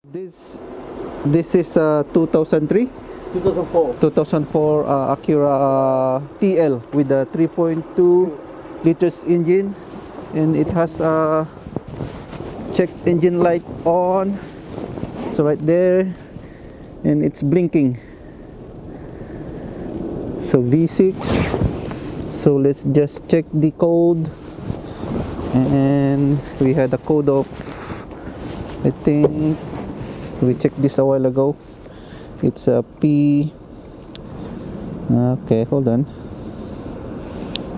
This is 2003 2004 Acura TL with a 3.2 liters engine, and it has a check engine light on, so right there, and it's blinking. So V6. So let's just check the code, and we had a code of, I think we checked this a while ago. It's a P. Okay, hold on.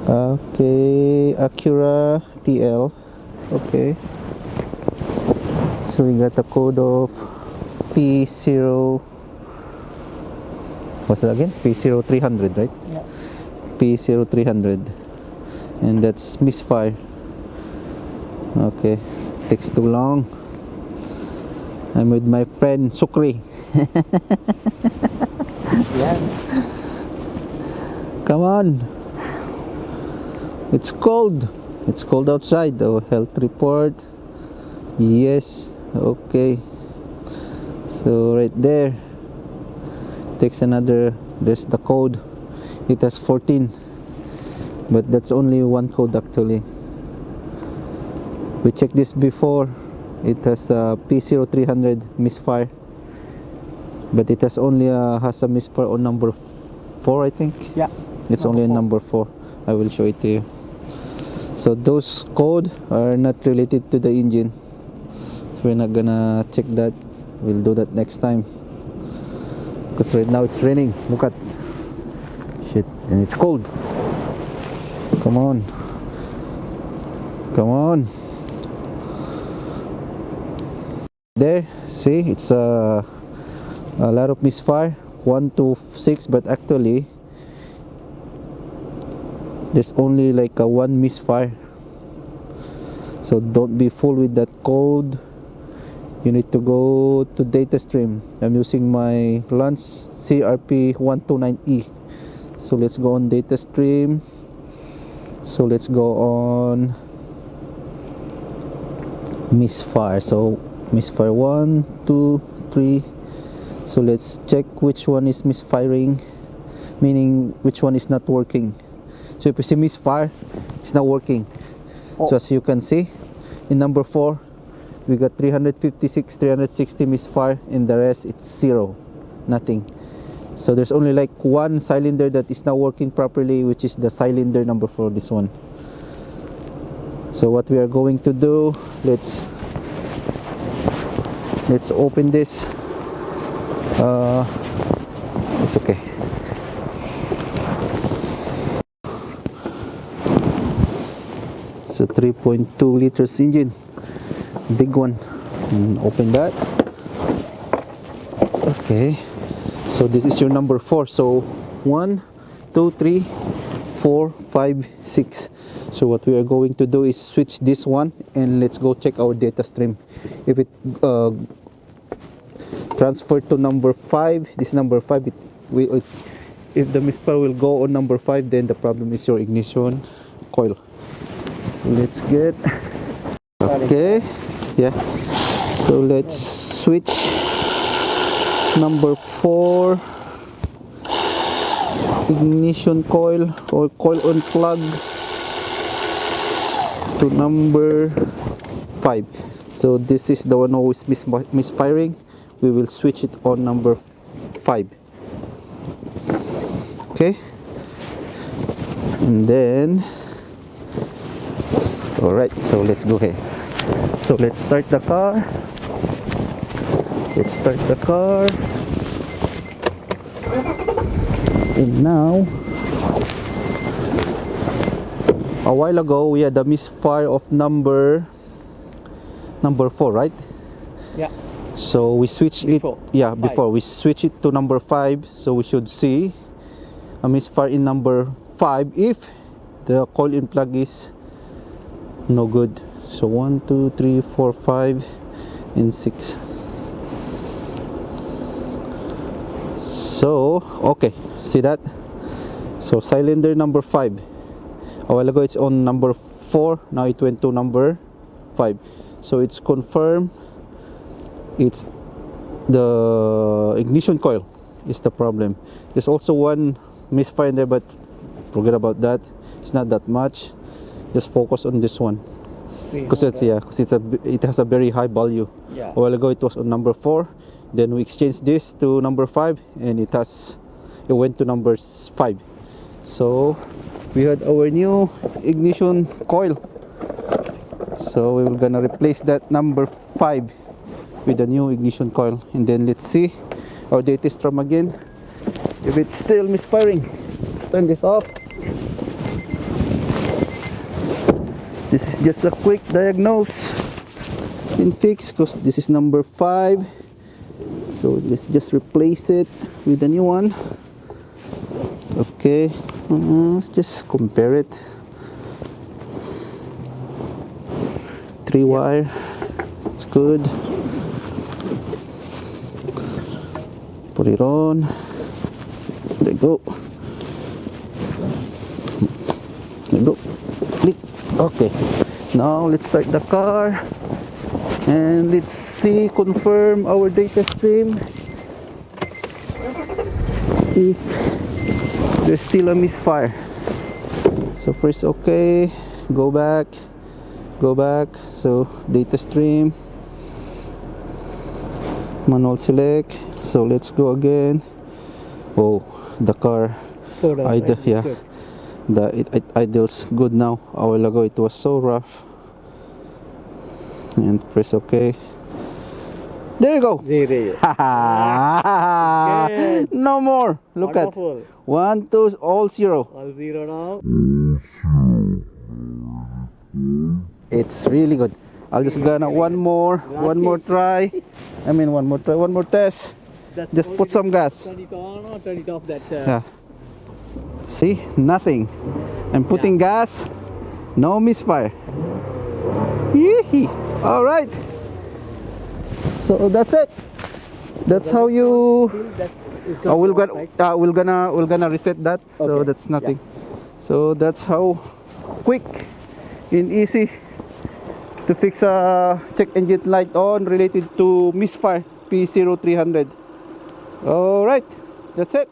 Okay, Acura TL. Okay. So we got a code of P0. What's that again? P0300, right? Yeah. P0300, and that's Misfire. Okay, takes too long. I'm with my friend Sukri. Yeah. Come on. It's cold. It's cold outside. Oh, health report. Yes. Okay. So right there. Takes another. There's the code. It has 14. But that's only one code actually. We checked this before. It has a P0300 Misfire. But it has only has a misfire on number 4, I think. Yeah. It's only on number 4. I will show it to you. So those code are not related to the engine. So we're not gonna check that. We'll do that next time. Because right now it's raining. Look at shit, and it's cold. Come on. Come on. There, see, it's a lot of misfire, 1 to 6, but actually there's only like a 1 misfire. So don't be fooled with that code. You need to go to data stream. I'm using my Launced CRP 129E. So let's go on data stream. So let's go on misfire. So misfire 1, 2, 3. So let's check which one is misfiring, meaning which one is not working. So if you see misfire, it's not working. So as you can see, in number 4, we got 356, 360 misfire, and the rest it's 0, nothing. So there's only like one cylinder that is not working properly, which is the cylinder number 4, this one. So what we are going to do, let's open this. It's okay. It's a 3.2 liters engine, big one. Open that. Okay, so this is your number 4. So 1, 2, 3, 4, 5, 6. So what we are going to do is switch this one, and let's go check our data stream. If it transfer to number 5, this number 5, if the misfire will go on number 5, then the problem is your ignition coil. Let's get, okay, yeah, so let's switch number 4 ignition coil or coil on plug to number 5. So this is the one who is misfiring. We will switch it on number 5. Okay, and then alright, so let's go ahead. So let's start the car. Let's start the car. And now, a while ago we had a misfire of number 4, right? Yeah. So we switched before. it, yeah, before we switch it to number 5. So we should see a misfire in number 5 if the coil in plug is no good. So 1, 2, 3, 4, 5, and 6. So okay, see that? So cylinder number 5. A while ago it's on number 4. Now it went to number 5. So it's confirmed. It's the ignition coil is the problem. There's also one misfire in there, but forget about that. It's not that much. Just focus on this one because it has a very high value. Yeah. A while ago it was on number 4, then we exchanged this to number 5, and it went to number 5. So we had our new ignition coil, so we're gonna replace that number 5 with a new ignition coil, and then let's see our data strum again if it's still misfiring. Let's turn this off. This is just a quick diagnose and fix because this is number 5, so let's just replace it with a new one. Okay, let's just compare it. 3 wire, it's good. Put it on. There you go. There you go. Click. Okay. Now let's start the car and let's see, confirm our data stream if there's still a misfire. So first, okay, go back. So data stream, manual select. So let's go again. Oh, the car idle. Yeah, it idles good now. A while ago it was so rough. And press OK. There you go. No more. Look Wonderful. at 1, 2, all 0. All 0 now. It's really good. I'll just gonna one more try. I mean one more test. Just put some gas. Turn it on or turn it off. That. Yeah. See, nothing. I'm putting gas. No misfire. Yee-hee. All right. So that's it. That's how you. We're gonna reset that. So Okay. that's nothing. So that's how quick and easy to fix a check engine light on related to Misfire P0300. All right. That's it.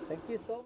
Thank you so much.